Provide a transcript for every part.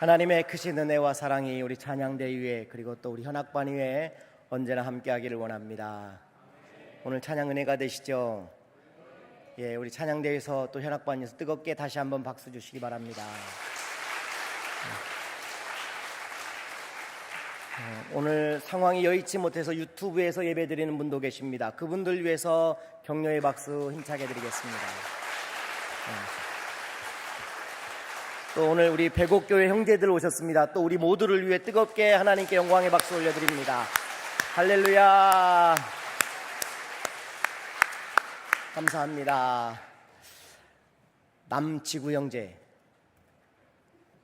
하나님의 크신 은혜와 사랑이 우리 찬양대 위에 그리고 또 우리 현악반 위에 언제나 함께하기를 원합니다. 오늘 찬양 은혜가 되시죠? 예, 우리 찬양대에서 또 현악반에서 뜨겁게 다시 한번 박수 주시기 바랍니다. 오늘 상황이 여의치 못해서 유튜브에서 예배드리는 분도 계십니다. 그분들 위해서 격려의 박수 힘차게 드리겠습니다. 또 오늘 우리 배곡교회 형제들 오셨습니다. 또 우리 모두를 위해 뜨겁게 하나님께 영광의 박수 올려드립니다. 할렐루야. 감사합니다. 남지구 형제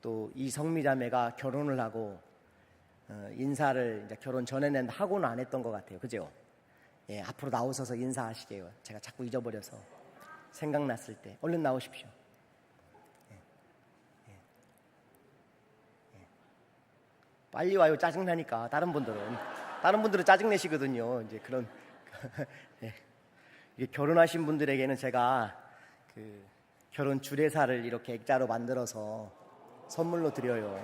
또 이성미 자매가 결혼을 하고 인사를 이제 결혼 전에는 하고는 안 했던 것 같아요. 그죠? 예, 앞으로 나오셔서 인사하시게요. 제가 자꾸 잊어버려서 생각났을 때 얼른 나오십시오. 빨리 와요. 짜증나니까. 다른 분들은 짜증내시거든요. 이제 그런 예. 결혼하신 분들에게는 제가 그 결혼 주례사를 이렇게 액자로 만들어서 선물로 드려요.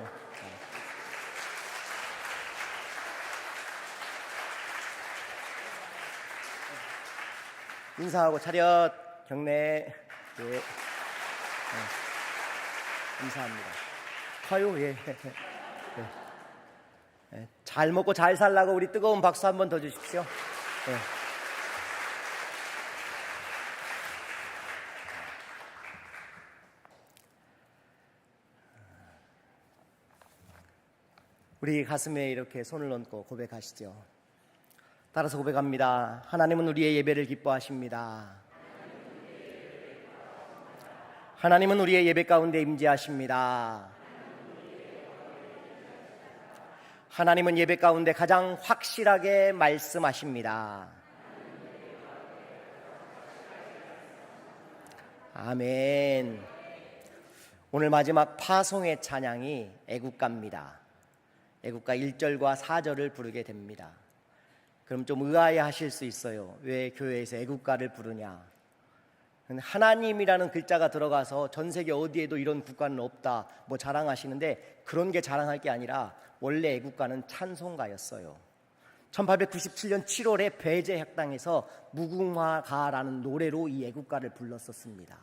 인사하고 차렷 경례. 예. 감사합니다. 가요. 예. 잘 먹고 잘 살라고 우리 뜨거운 박수 한 번 더 주십시오. 네. 우리 가슴에 이렇게 손을 얹고 고백하시죠. 따라서 고백합니다. 하나님은 우리의 예배를 기뻐하십니다. 하나님은 우리의 예배 가운데 임재하십니다. 하나님은 예배 가운데 가장 확실하게 말씀하십니다. 아멘. 오늘 마지막 파송의 찬양이 애국가입니다. 애국가 1절과 4절을 부르게 됩니다. 그럼 좀 의아해 하실 수 있어요. 왜 교회에서 애국가를 부르냐? 하나님이라는 글자가 들어가서 전 세계 어디에도 이런 국가는 없다 뭐 자랑하시는데 그런 게 자랑할 게 아니라 원래 애국가는 찬송가였어요. 1897년 7월에 배제 학당에서 무궁화가라는 노래로 이 애국가를 불렀었습니다.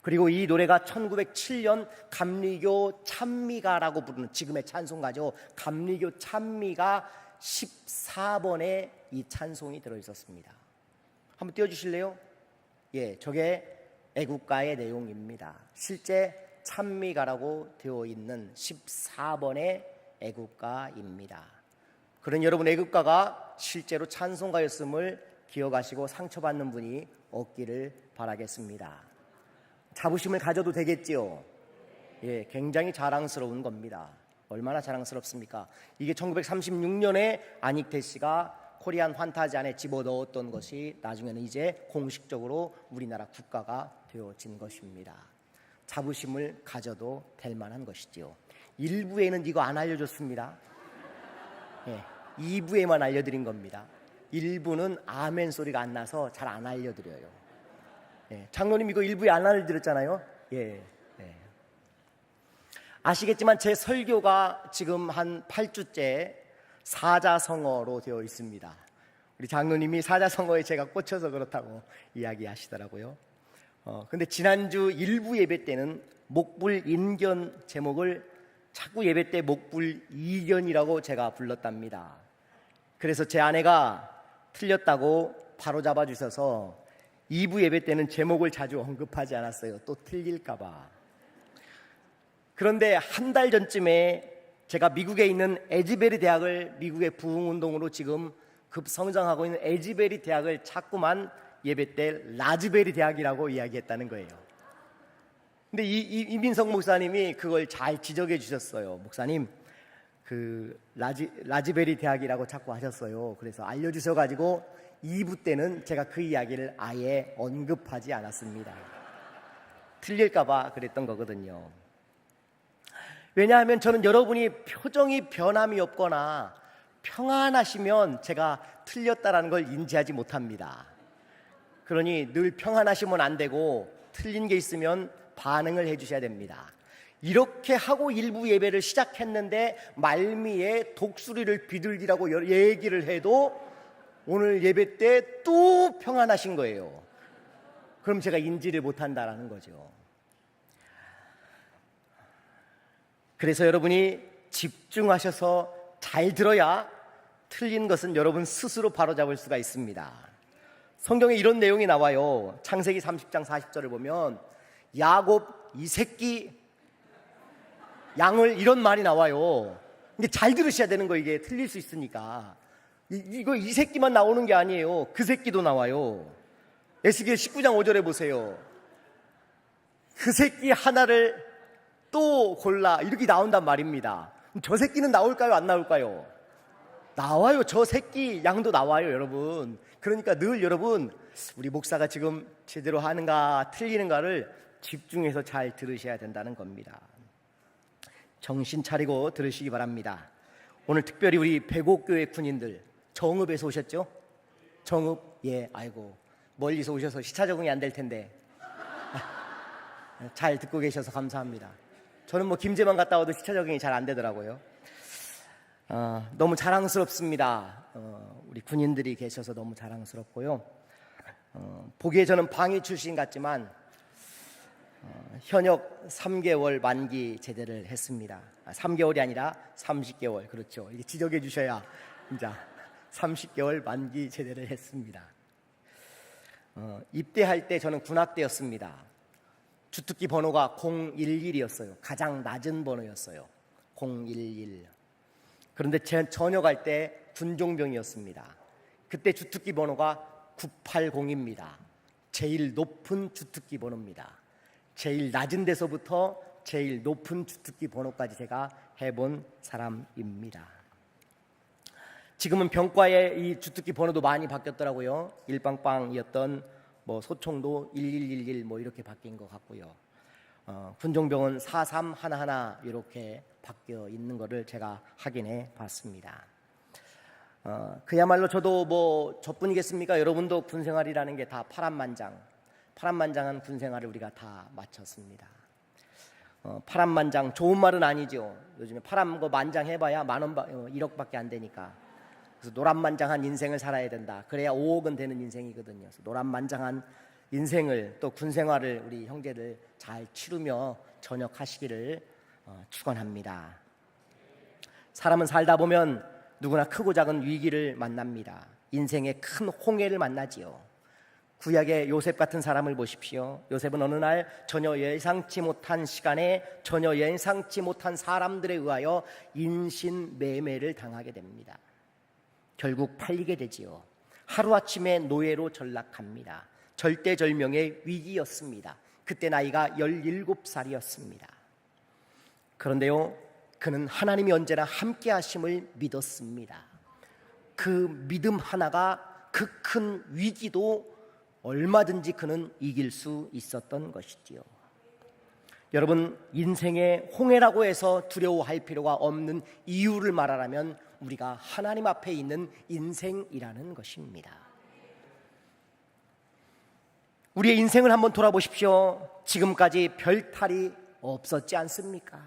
그리고 이 노래가 1907년 감리교 찬미가라고 부르는 지금의 찬송가죠. 감리교 찬미가 14번에 이 찬송이 들어있었습니다. 한번 띄워주실래요? 예, 저게 애국가의 내용입니다. 실제 찬미가라고 되어 있는 14번의 애국가입니다. 그런 여러분 애국가가 실제로 찬송가였음을 기억하시고 상처받는 분이 없기를 바라겠습니다. 자부심을 가져도 되겠지요? 예, 굉장히 자랑스러운 겁니다. 얼마나 자랑스럽습니까? 이게 1936년에 안익태 씨가 코리안 환타지 안에 집어넣었던 것이 나중에는 이제 공식적으로 우리나라 국가가 되어진 것입니다. 자부심을 가져도 될 만한 것이지요. 1부에는 이거 안 알려줬습니다. 예, 2부에만 알려드린 겁니다. 1부는 아멘 소리가 안 나서 잘 안 알려드려요. 예, 장로님 이거 1부에 안 알려드렸잖아요. 예. 아시겠지만 제 설교가 지금 한 8주째 사자성어로 되어 있습니다. 우리 장로님이 사자성어에 제가 꽂혀서 그렇다고 이야기하시더라고요. 근데 지난주 일부 예배 때는 목불인견 제목을 자꾸 예배 때 목불이견이라고 제가 불렀답니다. 그래서 제 아내가 틀렸다고 바로 잡아주셔서 2부 예배 때는 제목을 자주 언급하지 않았어요. 또 틀릴까봐. 그런데 한 달 전쯤에 제가 미국에 있는 에즈베리 대학을 미국의 부흥운동으로 지금 급성장하고 있는 에즈베리 대학을 자꾸만 예배 때 라즈베리 대학이라고 이야기했다는 거예요. 근데 이민석 목사님이 그걸 잘 지적해 주셨어요. 목사님, 그 라즈베리 대학이라고 자꾸 하셨어요. 그래서 알려주셔가지고 2부 때는 제가 그 이야기를 아예 언급하지 않았습니다. 틀릴까봐 그랬던 거거든요. 왜냐하면 저는 여러분이 표정이 변함이 없거나 평안하시면 제가 틀렸다라는 걸 인지하지 못합니다. 그러니 늘 평안하시면 안 되고 틀린 게 있으면 반응을 해주셔야 됩니다. 이렇게 하고 일부 예배를 시작했는데 말미에 독수리를 비둘기라고 얘기를 해도 오늘 예배 때 또 평안하신 거예요. 그럼 제가 인지를 못한다라는 거죠. 그래서 여러분이 집중하셔서 잘 들어야 틀린 것은 여러분 스스로 바로잡을 수가 있습니다. 성경에 이런 내용이 나와요. 창세기 30장 40절을 보면 야곱 이 새끼 양을, 이런 말이 나와요. 근데 잘 들으셔야 되는 거, 이게 틀릴 수 있으니까. 이거 이 새끼만 나오는 게 아니에요. 그 새끼도 나와요. 에스겔 19장 5절에 보세요. 그 새끼 하나를 또 골라, 이렇게 나온단 말입니다. 저 새끼는 나올까요, 안 나올까요? 나와요. 저 새끼 양도 나와요, 여러분. 그러니까 늘 여러분, 우리 목사가 지금 제대로 하는가 틀리는가를 집중해서 잘 들으셔야 된다는 겁니다. 정신 차리고 들으시기 바랍니다. 오늘 특별히 우리 백옥교회 군인들 정읍에서 오셨죠? 정읍, 예, 아이고 멀리서 오셔서 시차 적응이 안 될 텐데 잘 듣고 계셔서 감사합니다. 저는 뭐 김제만 갔다 와도 시차 적응이 잘 안 되더라고요. 너무 자랑스럽습니다. 우리 군인들이 계셔서 너무 자랑스럽고요. 보기에 저는 방위 출신 같지만 현역 3개월 만기 제대를 했습니다. 3개월이 아니라 30개월, 그렇죠. 이게 지적해 주셔야 진짜 30개월 만기 제대를 했습니다. 입대할 때 저는 군악대였습니다. 주특기 번호가 011이었어요. 가장 낮은 번호였어요. 011. 그런데 제 전역할 때 군종병이었습니다. 그때 주특기 번호가 980입니다. 제일 높은 주특기 번호입니다. 제일 낮은 데서부터 제일 높은 주특기 번호까지 제가 해본 사람입니다. 지금은 병과의 이 주특기 번호도 많이 바뀌었더라고요. 일빵빵이었던 뭐 소총도 1111 뭐 이렇게 바뀐 것 같고요. 군종병은 4311 이렇게 바뀌어 있는 것을 제가 확인해 봤습니다. 그야말로 저도 뭐 저뿐이겠습니까? 여러분도 군생활이라는 게 다 파란만장한 군생활을 우리가 다 마쳤습니다. 파란만장, 좋은 말은 아니죠. 요즘에 파란 거 만장 해봐야 1억밖에 안 되니까. 그래서 노란만장한 인생을 살아야 된다. 그래야 5억은 되는 인생이거든요. 그래서 노란만장한 인생을, 또 군생활을 우리 형제들 잘 치르며 전역하시기를 축원합니다. 사람은 살다 보면 누구나 크고 작은 위기를 만납니다. 인생의 큰 홍해를 만나지요. 구약의 요셉 같은 사람을 보십시오. 요셉은 어느 날 전혀 예상치 못한 시간에 전혀 예상치 못한 사람들에 의하여 인신매매를 당하게 됩니다. 결국 팔리게 되지요. 하루아침에 노예로 전락합니다. 절대절명의 위기였습니다. 그때 나이가 17살이었습니다. 그런데요, 그는 하나님이 언제나 함께 하심을 믿었습니다. 그 믿음 하나가 그 큰 위기도 얼마든지 그는 이길 수 있었던 것이지요. 여러분, 인생의 홍해라고 해서 두려워할 필요가 없는 이유를 말하라면 우리가 하나님 앞에 있는 인생이라는 것입니다. 우리의 인생을 한번 돌아보십시오. 지금까지 별탈이 없었지 않습니까?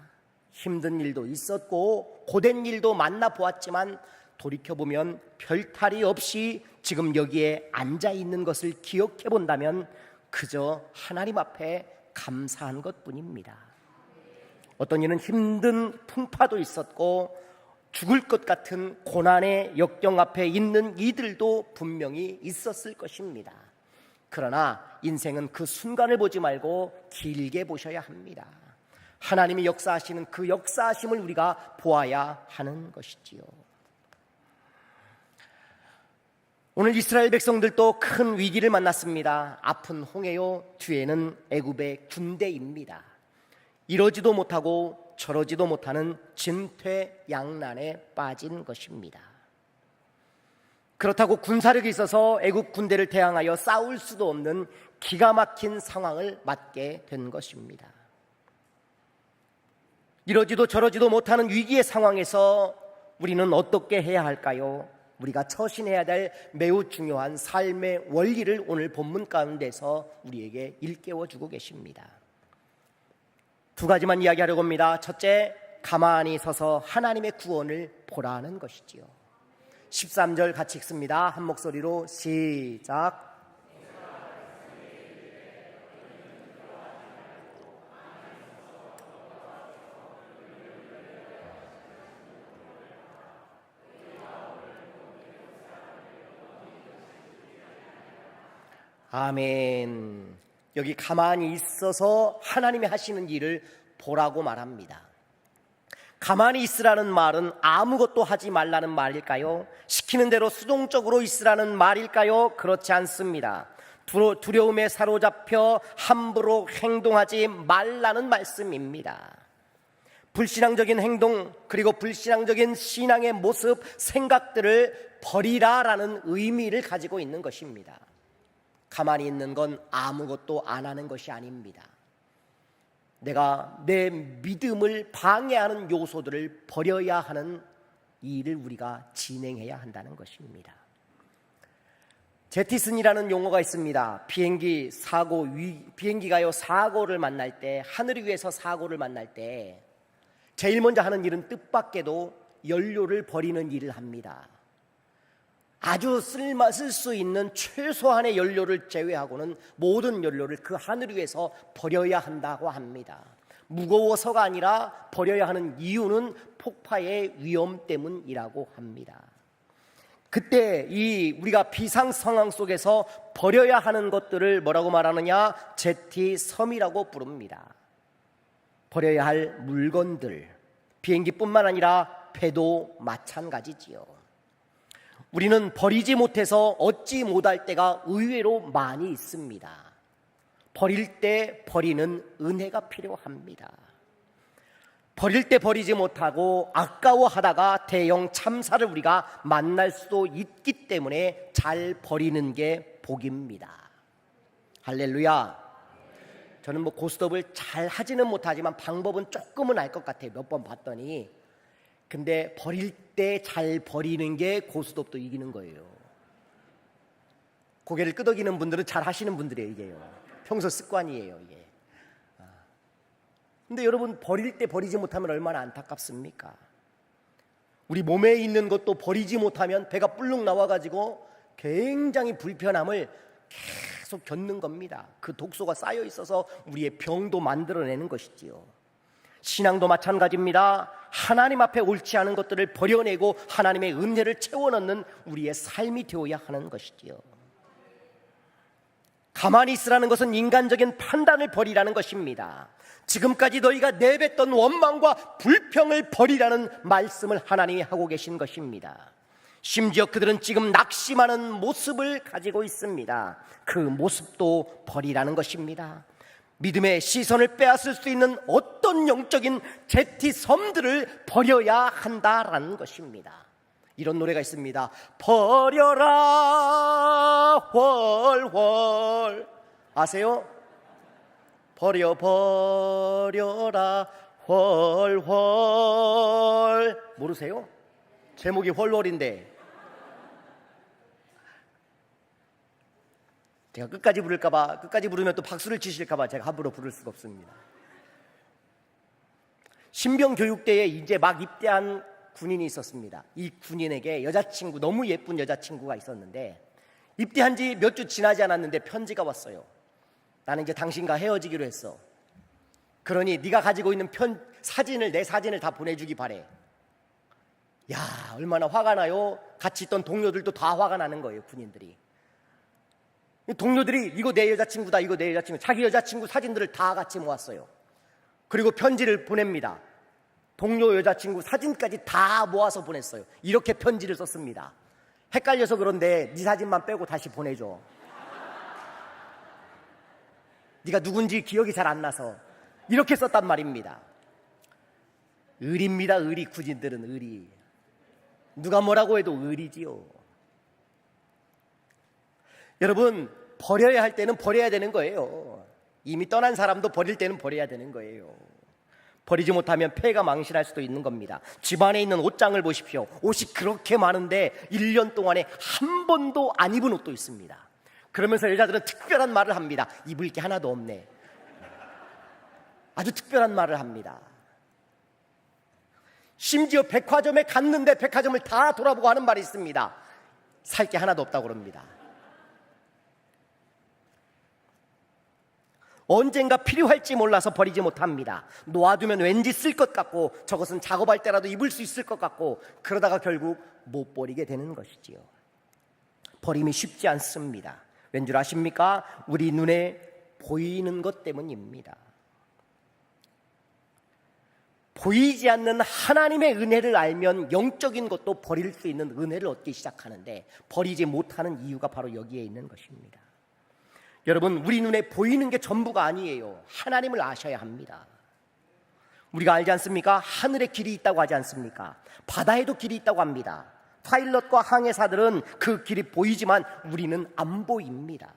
힘든 일도 있었고 고된 일도 만나보았지만 돌이켜보면 별탈이 없이 지금 여기에 앉아있는 것을 기억해 본다면 그저 하나님 앞에 감사한 것뿐입니다. 어떤 이는 힘든 풍파도 있었고 죽을 것 같은 고난의 역경 앞에 있는 이들도 분명히 있었을 것입니다. 그러나 인생은 그 순간을 보지 말고 길게 보셔야 합니다. 하나님이 역사하시는 그 역사하심을 우리가 보아야 하는 것이지요. 오늘 이스라엘 백성들도 큰 위기를 만났습니다. 앞은 홍해요, 뒤에는 애굽의 군대입니다. 이러지도 못하고 저러지도 못하는 진퇴양난에 빠진 것입니다. 그렇다고 군사력이 있어서 애굽 군대를 대항하여 싸울 수도 없는 기가 막힌 상황을 맞게 된 것입니다. 이러지도 저러지도 못하는 위기의 상황에서 우리는 어떻게 해야 할까요? 우리가 처신해야 될 매우 중요한 삶의 원리를 오늘 본문 가운데서 우리에게 일깨워 주고 계십니다. 두 가지만 이야기하려고 합니다. 첫째, 가만히 서서 하나님의 구원을 보라는 것이지요. 13절 같이 읽습니다. 한 목소리로 시작. 아멘. 여기 가만히 있어서 하나님이 하시는 일을 보라고 말합니다. 가만히 있으라는 말은 아무것도 하지 말라는 말일까요? 시키는 대로 수동적으로 있으라는 말일까요? 그렇지 않습니다. 두려움에 사로잡혀 함부로 행동하지 말라는 말씀입니다. 불신앙적인 행동, 그리고 불신앙적인 신앙의 모습, 생각들을 버리라라는 의미를 가지고 있는 것입니다. 가만히 있는 건 아무것도 안 하는 것이 아닙니다. 내가 내 믿음을 방해하는 요소들을 버려야 하는 일을 우리가 진행해야 한다는 것입니다. 제티슨이라는 용어가 있습니다. 비행기가요 사고를 만날 때, 하늘 위에서 사고를 만날 때 제일 먼저 하는 일은 뜻밖에도 연료를 버리는 일을 합니다. 아주 쓸 수 있는 최소한의 연료를 제외하고는 모든 연료를 그 하늘 위에서 버려야 한다고 합니다. 무거워서가 아니라 버려야 하는 이유는 폭파의 위험 때문이라고 합니다. 그때 우리가 비상 상황 속에서 버려야 하는 것들을 뭐라고 말하느냐? 제티섬이라고 부릅니다. 버려야 할 물건들, 비행기뿐만 아니라 배도 마찬가지지요. 우리는 버리지 못해서 얻지 못할 때가 의외로 많이 있습니다. 버릴 때 버리는 은혜가 필요합니다. 버릴 때 버리지 못하고 아까워하다가 대형 참사를 우리가 만날 수도 있기 때문에 잘 버리는 게 복입니다. 할렐루야. 저는 고스톱을 잘 하지는 못하지만 방법은 조금은 알 것 같아요. 몇 번 봤더니. 근데 버릴 때 잘 버리는 게 고스톱도 이기는 거예요. 고개를 끄덕이는 분들은 잘 하시는 분들이에요. 이게요. 평소 습관이에요. 이게. 근데 여러분, 버릴 때 버리지 못하면 얼마나 안타깝습니까? 우리 몸에 있는 것도 버리지 못하면 배가 불룩 나와가지고 굉장히 불편함을 계속 겪는 겁니다. 그 독소가 쌓여 있어서 우리의 병도 만들어내는 것이지요. 신앙도 마찬가지입니다. 하나님 앞에 옳지 않은 것들을 버려내고 하나님의 은혜를 채워넣는 우리의 삶이 되어야 하는 것이지요. 가만히 있으라는 것은 인간적인 판단을 버리라는 것입니다. 지금까지 너희가 내뱉던 원망과 불평을 버리라는 말씀을 하나님이 하고 계신 것입니다. 심지어 그들은 지금 낙심하는 모습을 가지고 있습니다. 그 모습도 버리라는 것입니다. 믿음의 시선을 빼앗을 수 있는 어떤 영적인 제티섬들을 버려야 한다라는 것입니다. 이런 노래가 있습니다. 버려라 훨훨. 아세요? 버려라 훨훨. 모르세요? 제목이 훨훨인데 제가 끝까지 부르면 또 박수를 치실까봐 제가 함부로 부를 수가 없습니다. 신병교육대에 이제 막 입대한 군인이 있었습니다. 이 군인에게 너무 예쁜 여자친구가 있었는데 입대한 지 몇 주 지나지 않았는데 편지가 왔어요. 나는 이제 당신과 헤어지기로 했어. 그러니 네가 가지고 있는 내 사진을 다 보내주기 바래. 야, 얼마나 화가 나요. 같이 있던 동료들도 다 화가 나는 거예요. 군인들이. 동료들이 이거 내 여자친구다, 이거 내 여자친구, 자기 여자친구 사진들을 다 같이 모았어요. 그리고 편지를 보냅니다. 동료 여자친구 사진까지 다 모아서 보냈어요. 이렇게 편지를 썼습니다. 헷갈려서 그런데 네 사진만 빼고 다시 보내줘. 네가 누군지 기억이 잘 안 나서. 이렇게 썼단 말입니다. 의리입니다. 의리. 군인들은 의리. 누가 뭐라고 해도 의리지요. 여러분, 버려야 할 때는 버려야 되는 거예요. 이미 떠난 사람도 버릴 때는 버려야 되는 거예요. 버리지 못하면 폐가 망신할 수도 있는 겁니다. 집안에 있는 옷장을 보십시오. 옷이 그렇게 많은데 1년 동안에 한 번도 안 입은 옷도 있습니다. 그러면서 여자들은 특별한 말을 합니다. 입을 게 하나도 없네. 아주 특별한 말을 합니다. 심지어 백화점에 갔는데 백화점을 다 돌아보고 하는 말이 있습니다. 살 게 하나도 없다고 그럽니다. 언젠가 필요할지 몰라서 버리지 못합니다. 놓아두면 왠지 쓸 것 같고 저것은 작업할 때라도 입을 수 있을 것 같고 그러다가 결국 못 버리게 되는 것이지요. 버림이 쉽지 않습니다. 왠 줄 아십니까? 우리 눈에 보이는 것 때문입니다. 보이지 않는 하나님의 은혜를 알면 영적인 것도 버릴 수 있는 은혜를 얻기 시작하는데 버리지 못하는 이유가 바로 여기에 있는 것입니다. 여러분, 우리 눈에 보이는 게 전부가 아니에요. 하나님을 아셔야 합니다. 우리가 알지 않습니까? 하늘에 길이 있다고 하지 않습니까? 바다에도 길이 있다고 합니다. 파일럿과 항해사들은 그 길이 보이지만 우리는 안 보입니다.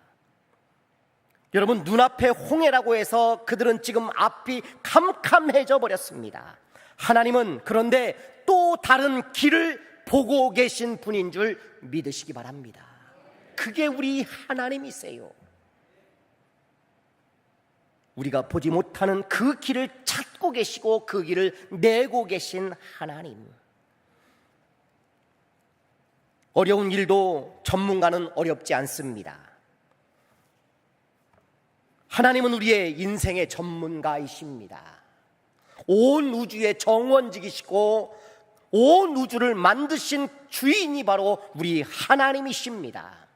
여러분, 눈앞에 홍해라고 해서 그들은 지금 앞이 캄캄해져 버렸습니다. 하나님은 그런데 또 다른 길을 보고 계신 분인 줄 믿으시기 바랍니다. 그게 우리 하나님이세요. 우리가 보지 못하는 그 길을 찾고 계시고 그 길을 내고 계신 하나님. 어려운 일도 전문가는 어렵지 않습니다. 하나님은 우리의 인생의 전문가이십니다. 온 우주의 정원직이시고 온 우주를 만드신 주인이 바로 우리 하나님이십니다.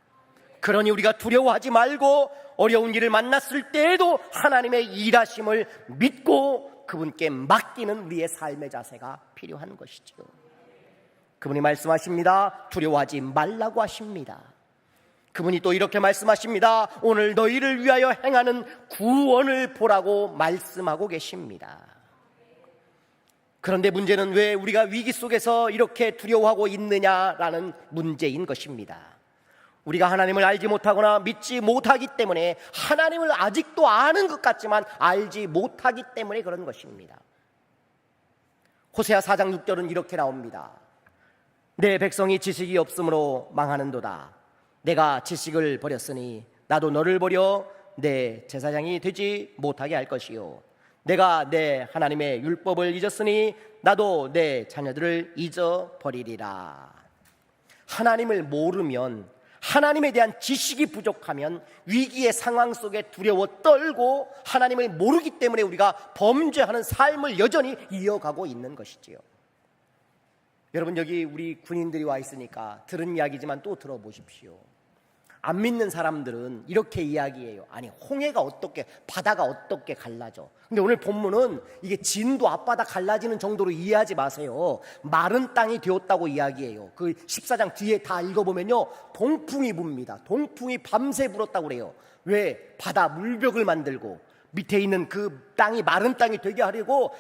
그러니 우리가 두려워하지 말고 어려운 일을 만났을 때에도 하나님의 일하심을 믿고 그분께 맡기는 우리의 삶의 자세가 필요한 것이죠. 그분이 말씀하십니다. 두려워하지 말라고 하십니다. 그분이 또 이렇게 말씀하십니다. 오늘 너희를 위하여 행하는 구원을 보라고 말씀하고 계십니다. 그런데 문제는 왜 우리가 위기 속에서 이렇게 두려워하고 있느냐라는 문제인 것입니다. 우리가 하나님을 알지 못하거나 믿지 못하기 때문에 하나님을 아직도 아는 것 같지만 알지 못하기 때문에 그런 것입니다. 호세아 4장 6절은 이렇게 나옵니다. 내 백성이 지식이 없으므로 망하는도다. 내가 지식을 버렸으니 나도 너를 버려 내 제사장이 되지 못하게 할 것이요 내가 내 하나님의 율법을 잊었으니 나도 내 자녀들을 잊어버리리라. 하나님을 모르면, 하나님에 대한 지식이 부족하면 위기의 상황 속에 두려워 떨고 하나님을 모르기 때문에 우리가 범죄하는 삶을 여전히 이어가고 있는 것이지요. 여러분, 여기 우리 군인들이 와 있으니까 들은 이야기지만 또 들어보십시오. 안 믿는 사람들은 이렇게 이야기해요. 아니, 홍해가 어떻게, 바다가 어떻게 갈라져. 근데 오늘 본문은 이게 진도 앞바다 갈라지는 정도로 이해하지 마세요. 마른 땅이 되었다고 이야기해요. 그 14장 뒤에 다 읽어보면요, 동풍이 붑니다. 동풍이 밤새 불었다고 그래요. 왜? 바다 물벽을 만들고 밑에 있는 그 땅이 마른 땅이 되게 하려고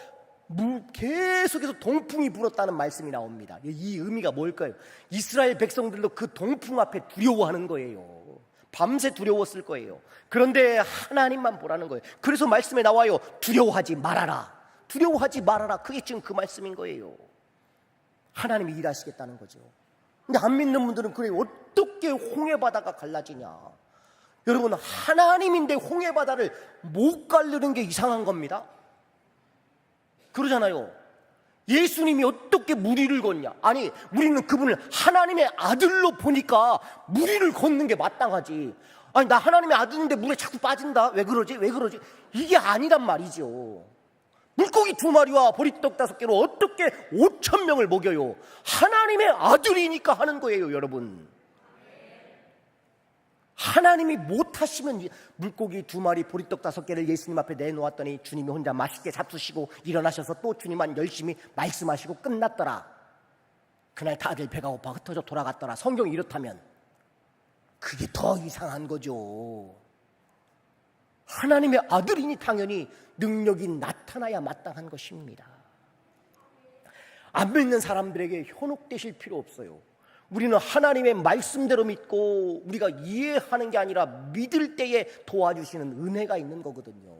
계속해서 동풍이 불었다는 말씀이 나옵니다. 이 의미가 뭘까요? 이스라엘 백성들도 그 동풍 앞에 두려워하는 거예요. 밤새 두려웠을 거예요. 그런데 하나님만 보라는 거예요. 그래서 말씀에 나와요. 두려워하지 말아라. 두려워하지 말아라. 그게 지금 그 말씀인 거예요. 하나님이 일하시겠다는 거죠. 근데 안 믿는 분들은 그래, 어떻게 홍해바다가 갈라지냐. 여러분, 하나님인데 홍해바다를 못 가르는 게 이상한 겁니다. 그러잖아요. 예수님이 어떻게 무리를 걷냐. 아니, 우리는 그분을 하나님의 아들로 보니까 무리를 걷는 게 마땅하지. 아니, 나 하나님의 아들인데 물에 자꾸 빠진다. 왜 그러지? 왜 그러지? 이게 아니란 말이죠. 물고기 2마리와 보리떡 5개로 어떻게 5,000명을 먹여요? 하나님의 아들이니까 하는 거예요, 여러분. 하나님이 못하시면 물고기 2마리 보리떡 5개를 예수님 앞에 내놓았더니 주님이 혼자 맛있게 잡수시고 일어나셔서 또 주님만 열심히 말씀하시고 끝났더라. 그날 다들 배가 고파 흩어져 돌아갔더라. 성경이 이렇다면 그게 더 이상한 거죠. 하나님의 아들이니 당연히 능력이 나타나야 마땅한 것입니다. 안 믿는 사람들에게 현혹되실 필요 없어요. 우리는 하나님의 말씀대로 믿고 우리가 이해하는 게 아니라 믿을 때에 도와주시는 은혜가 있는 거거든요.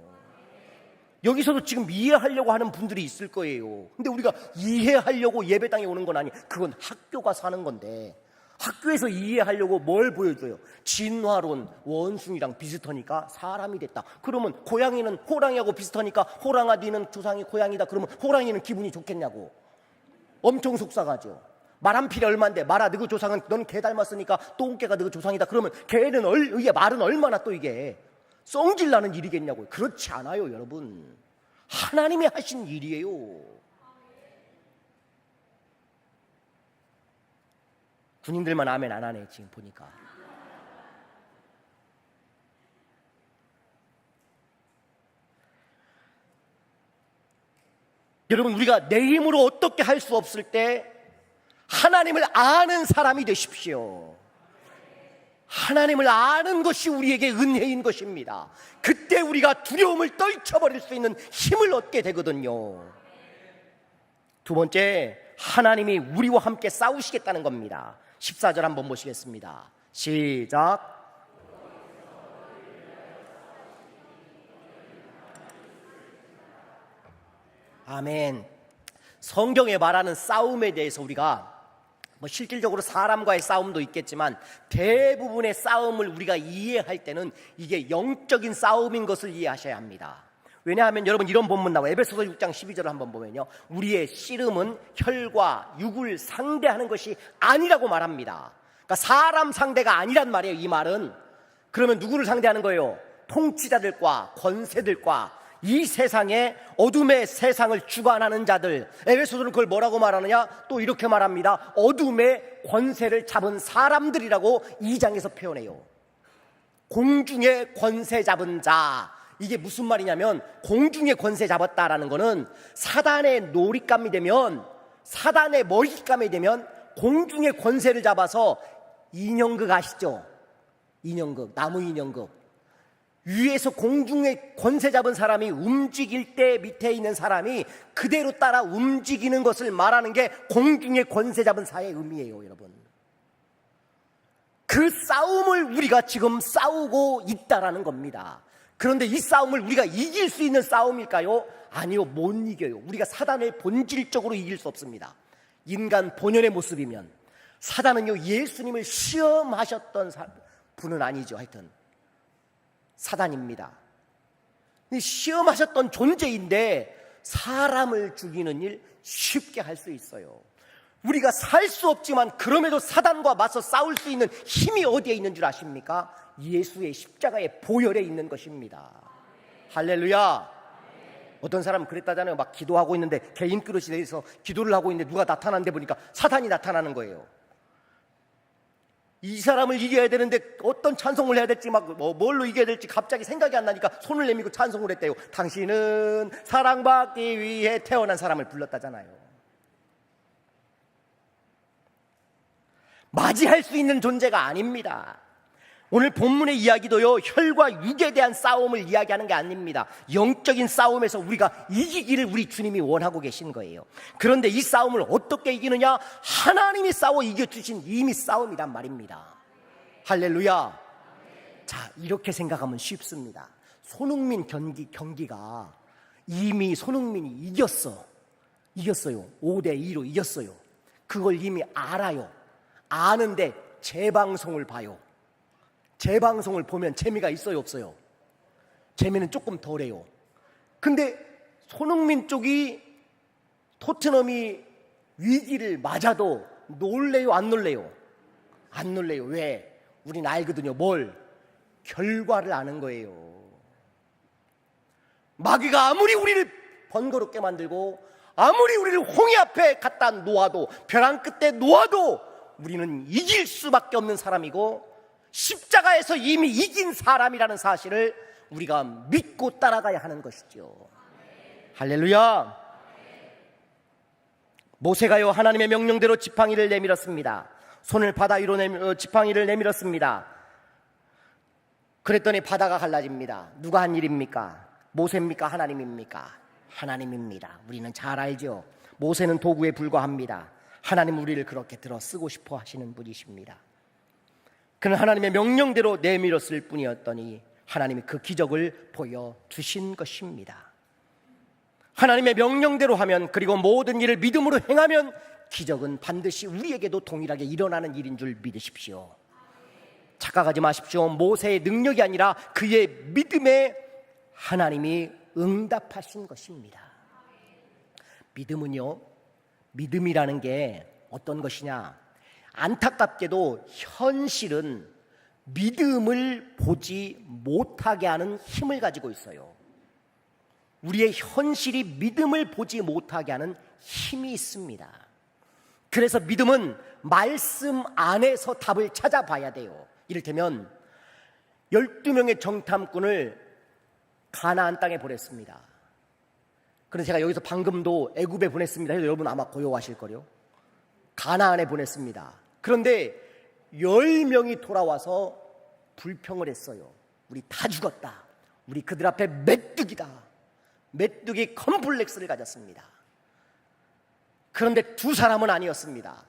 여기서도 지금 이해하려고 하는 분들이 있을 거예요. 근데 우리가 이해하려고 예배당에 오는 건 아니, 그건 학교 가서 하는 건데 학교에서 이해하려고 뭘 보여줘요? 진화론, 원숭이랑 비슷하니까 사람이 됐다. 그러면 고양이는 호랑이하고 비슷하니까 호랑아 니는 조상이 고양이다. 그러면 호랑이는 기분이 좋겠냐고. 엄청 속상하죠. 말 한 필이 얼만데, 말아 너그 조상은 넌 개 닮았으니까 똥개가 너그 조상이다. 그러면 개는 이게 말은 얼마나 또 이게 썽질나는 일이겠냐고요. 그렇지 않아요, 여러분. 하나님이 하신 일이에요. 군인들만 아멘 안 하네 지금 보니까. 여러분, 우리가 내 힘으로 어떻게 할 수 없을 때 하나님을 아는 사람이 되십시오. 하나님을 아는 것이 우리에게 은혜인 것입니다. 그때 우리가 두려움을 떨쳐버릴 수 있는 힘을 얻게 되거든요. 두 번째, 하나님이 우리와 함께 싸우시겠다는 겁니다. 14절 한번 보시겠습니다. 시작. 아멘. 성경에 말하는 싸움에 대해서 우리가 실질적으로 사람과의 싸움도 있겠지만 대부분의 싸움을 우리가 이해할 때는 이게 영적인 싸움인 것을 이해하셔야 합니다. 왜냐하면 여러분 이런 본문 나와요. 에베소서 6장 12절을 한번 보면요, 우리의 씨름은 혈과 육을 상대하는 것이 아니라고 말합니다. 그러니까 사람 상대가 아니란 말이에요. 이 말은 그러면 누구를 상대하는 거예요? 통치자들과 권세들과 이 세상에 어둠의 세상을 주관하는 자들. 에베소서는 그걸 뭐라고 말하느냐? 또 이렇게 말합니다. 어둠의 권세를 잡은 사람들이라고 2장에서 표현해요. 공중의 권세 잡은 자. 이게 무슨 말이냐면 공중의 권세 잡았다라는 거는 사단의 놀잇감이 되면, 사단의 먹잇감이 되면 공중의 권세를 잡아서 인형극 아시죠? 인형극, 나무 인형극. 위에서 공중에 권세 잡은 사람이 움직일 때 밑에 있는 사람이 그대로 따라 움직이는 것을 말하는 게 공중에 권세 잡은 자의 의미예요, 여러분. 그 싸움을 우리가 지금 싸우고 있다라는 겁니다. 그런데 이 싸움을 우리가 이길 수 있는 싸움일까요? 아니요, 못 이겨요. 우리가 사단을 본질적으로 이길 수 없습니다. 인간 본연의 모습이면. 사단은요, 예수님을 시험하셨던 분은 아니죠. 하여튼 사단입니다. 시험하셨던 존재인데 사람을 죽이는 일 쉽게 할 수 있어요. 우리가 살 수 없지만 그럼에도 사단과 맞서 싸울 수 있는 힘이 어디에 있는 줄 아십니까? 예수의 십자가의 보혈에 있는 것입니다. 할렐루야. 어떤 사람은 그랬다잖아요. 막 기도하고 있는데 개인 그릇이 내려서 기도를 하고 있는데 누가 나타나는데 보니까 사단이 나타나는 거예요. 이 사람을 이겨야 되는데 어떤 찬송을 해야 될지 막 뭘로 이겨야 될지 갑자기 생각이 안 나니까 손을 내밀고 찬송을 했대요. 당신은 사랑받기 위해 태어난 사람을 불렀다잖아요. 맞이할 수 있는 존재가 아닙니다. 오늘 본문의 이야기도요, 혈과 육에 대한 싸움을 이야기하는 게 아닙니다. 영적인 싸움에서 우리가 이기기를 우리 주님이 원하고 계신 거예요. 그런데 이 싸움을 어떻게 이기느냐? 하나님이 싸워 이겨주신 이미 싸움이란 말입니다. 할렐루야. 자, 이렇게 생각하면 쉽습니다. 손흥민 경기가 이미 손흥민이 이겼어요. 5대2로 이겼어요. 그걸 이미 알아요. 아는데 재방송을 봐요. 재방송을 보면 재미가 있어요, 없어요? 재미는 조금 덜해요. 근데 손흥민 쪽이, 토트넘이 위기를 맞아도 놀래요, 안 놀래요? 안 놀래요. 왜? 우린 알거든요. 뭘? 결과를 아는 거예요. 마귀가 아무리 우리를 번거롭게 만들고 아무리 우리를 홍해 앞에 갖다 놓아도, 벼랑 끝에 놓아도 우리는 이길 수밖에 없는 사람이고 십자가에서 이미 이긴 사람이라는 사실을 우리가 믿고 따라가야 하는 것이죠. 할렐루야. 모세가요, 하나님의 명령대로 지팡이를 내밀었습니다. 손을 바다 위로 지팡이를 내밀었습니다. 그랬더니 바다가 갈라집니다. 누가 한 일입니까? 모세입니까? 하나님입니까? 하나님입니다. 우리는 잘 알죠. 모세는 도구에 불과합니다. 하나님 우리를 그렇게 들어 쓰고 싶어 하시는 분이십니다. 그는 하나님의 명령대로 내밀었을 뿐이었더니 하나님이 그 기적을 보여주신 것입니다. 하나님의 명령대로 하면, 그리고 모든 일을 믿음으로 행하면 기적은 반드시 우리에게도 동일하게 일어나는 일인 줄 믿으십시오. 착각하지 마십시오. 모세의 능력이 아니라 그의 믿음에 하나님이 응답하신 것입니다. 믿음은요, 믿음이라는 게 어떤 것이냐? 안타깝게도 현실은 믿음을 보지 못하게 하는 힘을 가지고 있어요. 우리의 현실이 믿음을 보지 못하게 하는 힘이 있습니다. 그래서 믿음은 말씀 안에서 답을 찾아봐야 돼요. 이를테면 12명의 정탐꾼을 가나안 땅에 보냈습니다. 그래서 제가 여기서 방금도 애굽에 보냈습니다 해서 여러분 아마 고요하실 거요. 가나안에 보냈습니다. 그런데 10명이 돌아와서 불평을 했어요. 우리 다 죽었다. 우리 그들 앞에 메뚜기다. 메뚜기 컴플렉스를 가졌습니다. 그런데 두 사람은 아니었습니다.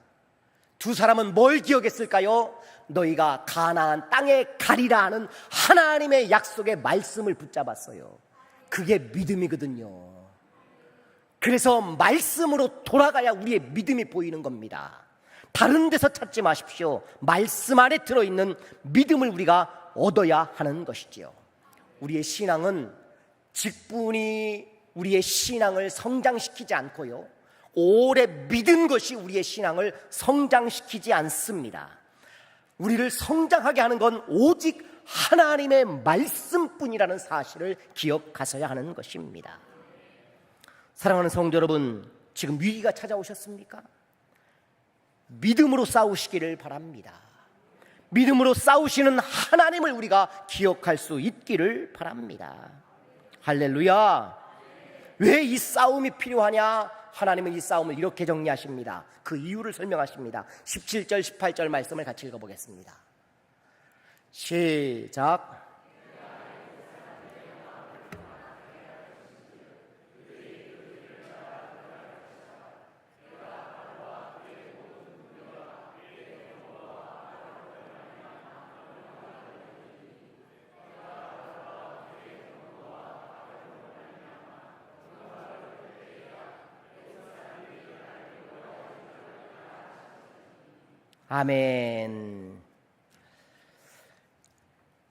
두 사람은 뭘 기억했을까요? 너희가 가나안 땅에 가리라 하는 하나님의 약속의 말씀을 붙잡았어요. 그게 믿음이거든요. 그래서 말씀으로 돌아가야 우리의 믿음이 보이는 겁니다. 다른 데서 찾지 마십시오. 말씀 안에 들어있는 믿음을 우리가 얻어야 하는 것이지요. 우리의 신앙은 직분이 우리의 신앙을 성장시키지 않고요, 오래 믿은 것이 우리의 신앙을 성장시키지 않습니다. 우리를 성장하게 하는 건 오직 하나님의 말씀뿐이라는 사실을 기억하셔야 하는 것입니다. 사랑하는 성도 여러분, 지금 위기가 찾아오셨습니까? 믿음으로 싸우시기를 바랍니다. 믿음으로 싸우시는 하나님을 우리가 기억할 수 있기를 바랍니다. 할렐루야. 왜 이 싸움이 필요하냐? 하나님은 이 싸움을 이렇게 정리하십니다. 그 이유를 설명하십니다. 17절 18절 말씀을 같이 읽어보겠습니다. 시작. 아멘.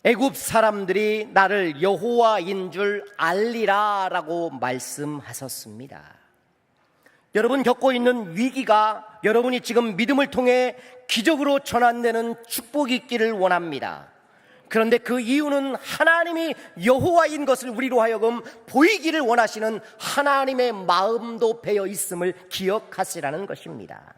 애굽 사람들이 나를 여호와인 줄 알리라 라고 말씀하셨습니다. 여러분 겪고 있는 위기가 여러분이 지금 믿음을 통해 기적으로 전환되는 축복이 있기를 원합니다. 그런데 그 이유는 하나님이 여호와인 것을 우리로 하여금 보이기를 원하시는 하나님의 마음도 배어 있음을 기억하시라는 것입니다.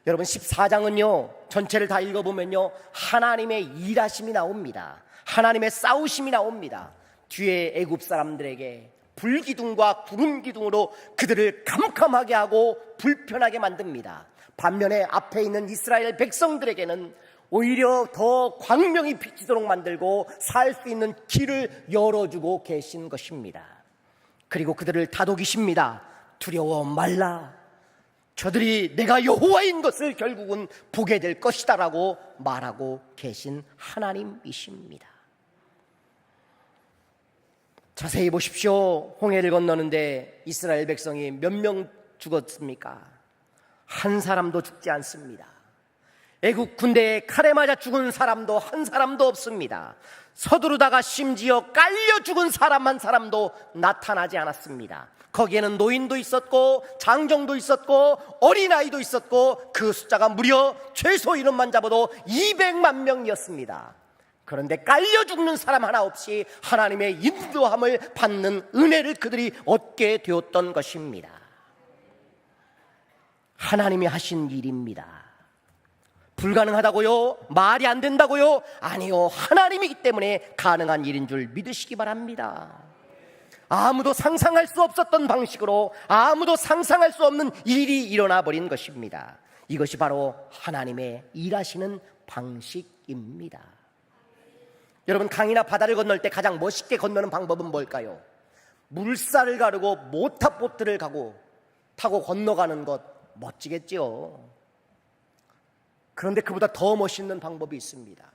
여러분 14장은요 전체를 다 읽어보면요 하나님의 일하심이 나옵니다. 하나님의 싸우심이 나옵니다. 뒤에 애굽 사람들에게 불기둥과 구름기둥으로 그들을 캄캄하게 하고 불편하게 만듭니다. 반면에 앞에 있는 이스라엘 백성들에게는 오히려 더 광명이 비치도록 만들고 살 수 있는 길을 열어주고 계신 것입니다. 그리고 그들을 다독이십니다. 두려워 말라. 저들이 내가 여호와인 것을 결국은 보게 될 것이다 라고 말하고 계신 하나님이십니다. 자세히 보십시오. 홍해를 건너는데 이스라엘 백성이 몇 명 죽었습니까? 한 사람도 죽지 않습니다. 애국 군대에 칼에 맞아 죽은 사람도 한 사람도 없습니다. 서두르다가 심지어 깔려 죽은 사람 한 사람도 나타나지 않았습니다. 거기에는 노인도 있었고 장정도 있었고 어린아이도 있었고 그 숫자가 무려 최소 이름만 잡아도 200만 명이었습니다. 그런데 깔려 죽는 사람 하나 없이 하나님의 인도함을 받는 은혜를 그들이 얻게 되었던 것입니다. 하나님이 하신 일입니다. 불가능하다고요? 말이 안 된다고요? 아니요, 하나님이기 때문에 가능한 일인 줄 믿으시기 바랍니다. 아무도 상상할 수 없었던 방식으로 아무도 상상할 수 없는 일이 일어나 버린 것입니다. 이것이 바로 하나님의 일하시는 방식입니다. 여러분 강이나 바다를 건널 때 가장 멋있게 건너는 방법은 뭘까요? 물살을 가르고 모타보트를 타고 건너가는 것 멋지겠죠. 그런데 그보다 더 멋있는 방법이 있습니다.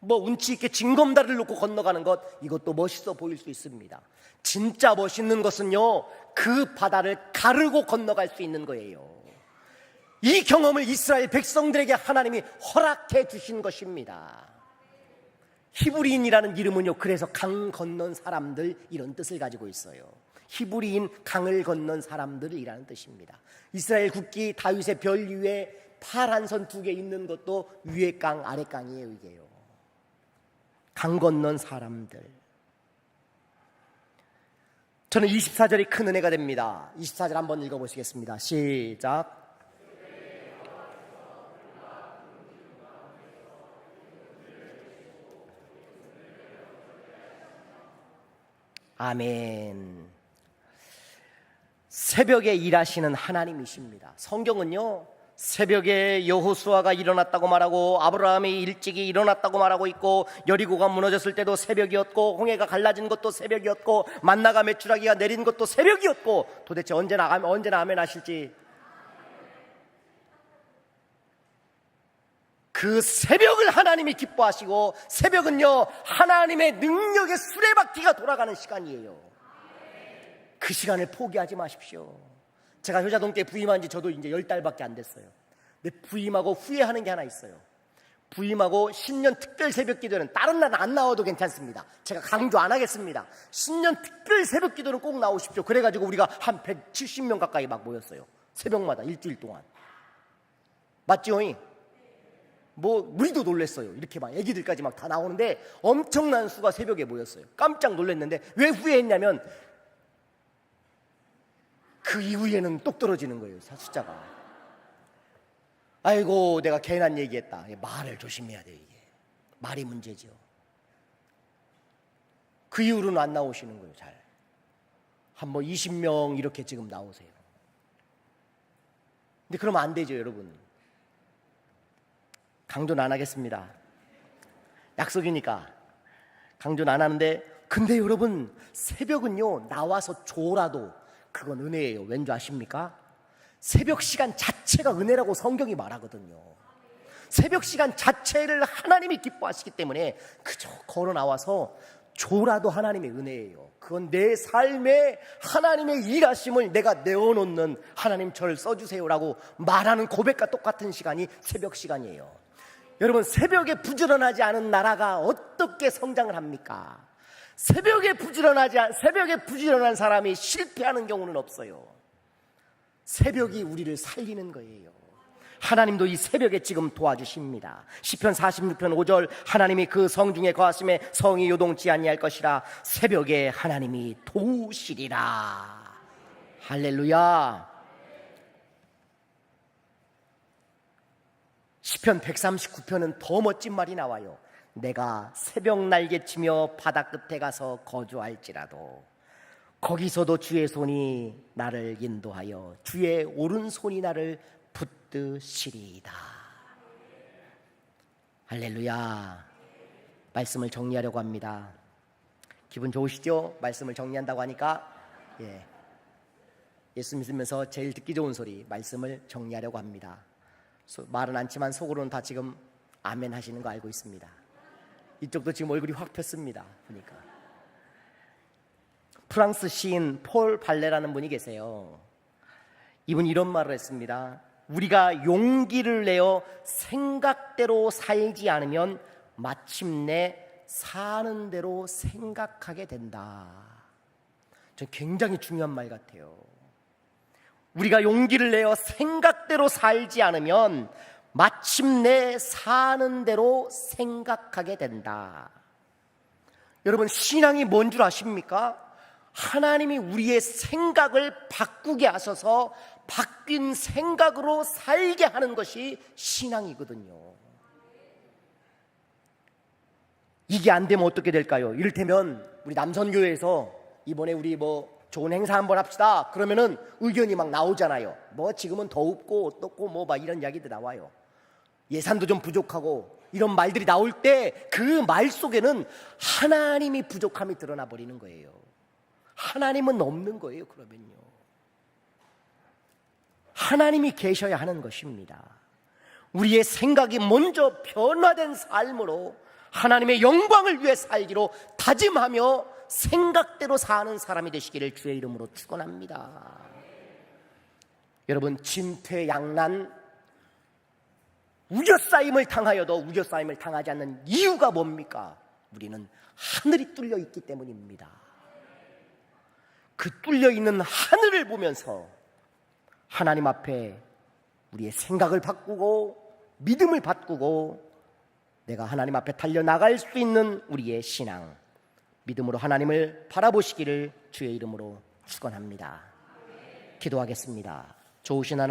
운치 있게 징검다리를 놓고 건너가는 것, 이것도 멋있어 보일 수 있습니다. 진짜 멋있는 것은요 그 바다를 가르고 건너갈 수 있는 거예요. 이 경험을 이스라엘 백성들에게 하나님이 허락해 주신 것입니다. 히브리인이라는 이름은요, 그래서 강 건넌 사람들 이런 뜻을 가지고 있어요. 히브리인, 강을 건넌 사람들이라는 뜻입니다. 이스라엘 국기 다윗의 별 위에 파란 선 2개 있는 것도 위에 강 아래 강이에요. 이게요, 강 건넌 사람들. 저는 24절이 큰 은혜가 됩니다. 24절 한번 읽어보시겠습니다. 시작. 아멘. 새벽에 일하시는 하나님이십니다. 성경은요, 새벽에 여호수아가 일어났다고 말하고 아브라함이 일찍이 일어났다고 말하고 있고, 여리고가 무너졌을 때도 새벽이었고, 홍해가 갈라진 것도 새벽이었고, 만나가 메추라기가 내린 것도 새벽이었고, 도대체 언제나 아멘 하실지. 그 새벽을 하나님이 기뻐하시고, 새벽은요, 하나님의 능력의 수레바퀴가 돌아가는 시간이에요. 그 시간을 포기하지 마십시오. 제가 효자동 때 부임한 지 저도 이제 10달밖에 안 됐어요. 근데 부임하고 후회하는 게 하나 있어요. 부임하고 신년 특별 새벽 기도는 다른 날 안 나와도 괜찮습니다. 제가 강조 안 하겠습니다. 신년 특별 새벽 기도는 꼭 나오십시오. 그래가지고 우리가 한 170명 가까이 막 모였어요. 새벽마다 일주일 동안. 맞죠? 뭐 우리도 놀랬어요. 이렇게 막 애기들까지 막 다 나오는데 엄청난 수가 새벽에 모였어요. 깜짝 놀랐는데 왜 후회했냐면 그 이후에는 똑 떨어지는 거예요, 숫자가. 아이고, 내가 괜한 얘기했다. 말을 조심해야 돼요. 이게 말이 문제죠. 그 이후로는 안 나오시는 거예요. 잘 한 뭐 20명 이렇게 지금 나오세요. 근데 그러면 안 되죠, 여러분. 강조는 안 하겠습니다. 약속이니까 강조는 안 하는데, 근데 여러분, 새벽은요, 나와서 졸아도 그건 은혜예요. 왠지 아십니까? 새벽 시간 자체가 은혜라고 성경이 말하거든요. 새벽 시간 자체를 하나님이 기뻐하시기 때문에 그저 걸어 나와서 졸아도 하나님의 은혜예요. 그건 내 삶에 하나님의 일하심을 내가 내어놓는, 하나님 저를 써주세요라고 말하는 고백과 똑같은 시간이 새벽 시간이에요. 여러분, 새벽에 부지런하지 않은 나라가 어떻게 성장을 합니까? 새벽에 부지런한 사람이 실패하는 경우는 없어요. 새벽이 우리를 살리는 거예요. 하나님도 이 새벽에 지금 도와주십니다. 시편 46편 5절, 하나님이 그 성중에 거하심에 성이 요동치 아니할 것이라. 새벽에 하나님이 도우시리라. 할렐루야. 시편 139편은 더 멋진 말이 나와요. 내가 새벽 날개치며 바다 끝에 가서 거주할지라도 거기서도 주의 손이 나를 인도하여 주의 오른손이 나를 붙드시리이다. 할렐루야. 말씀을 정리하려고 합니다. 기분 좋으시죠? 말씀을 정리한다고 하니까. 예수 믿으면서 제일 듣기 좋은 소리, 말씀을 정리하려고 합니다. 말은 않지만 속으로는 다 지금 아멘 하시는 거 알고 있습니다. 이쪽도 지금 얼굴이 확 폈습니다. 보니까 프랑스 시인 폴 발레라는 분이 계세요. 이분이 이런 말을 했습니다. 우리가 용기를 내어 생각대로 살지 않으면 마침내 사는 대로 생각하게 된다. 저 굉장히 중요한 말 같아요. 우리가 용기를 내어 생각대로 살지 않으면 마침내 사는 대로 생각하게 된다. 여러분, 신앙이 뭔 줄 아십니까? 하나님이 우리의 생각을 바꾸게 하셔서 바뀐 생각으로 살게 하는 것이 신앙이거든요. 이게 안 되면 어떻게 될까요? 이를테면 우리 남선교회에서 이번에 우리 좋은 행사 한번 합시다. 그러면은 의견이 막 나오잖아요. 지금은 덥고 어떻고 막 이런 이야기도 나와요. 예산도 좀 부족하고 이런 말들이 나올 때 그 말 속에는 하나님이 부족함이 드러나 버리는 거예요. 하나님은 없는 거예요. 그러면요, 하나님이 계셔야 하는 것입니다. 우리의 생각이 먼저 변화된 삶으로 하나님의 영광을 위해 살기로 다짐하며 생각대로 사는 사람이 되시기를 주의 이름으로 축원합니다. 여러분, 진퇴양난 우겨싸임을 당하여도 우겨싸임을 당하지 않는 이유가 뭡니까? 우리는 하늘이 뚫려 있기 때문입니다. 그 뚫려 있는 하늘을 보면서 하나님 앞에 우리의 생각을 바꾸고 믿음을 바꾸고 내가 하나님 앞에 달려나갈 수 있는 우리의 신앙, 믿음으로 하나님을 바라보시기를 주의 이름으로 축원합니다. 기도하겠습니다. 좋으신 하나님,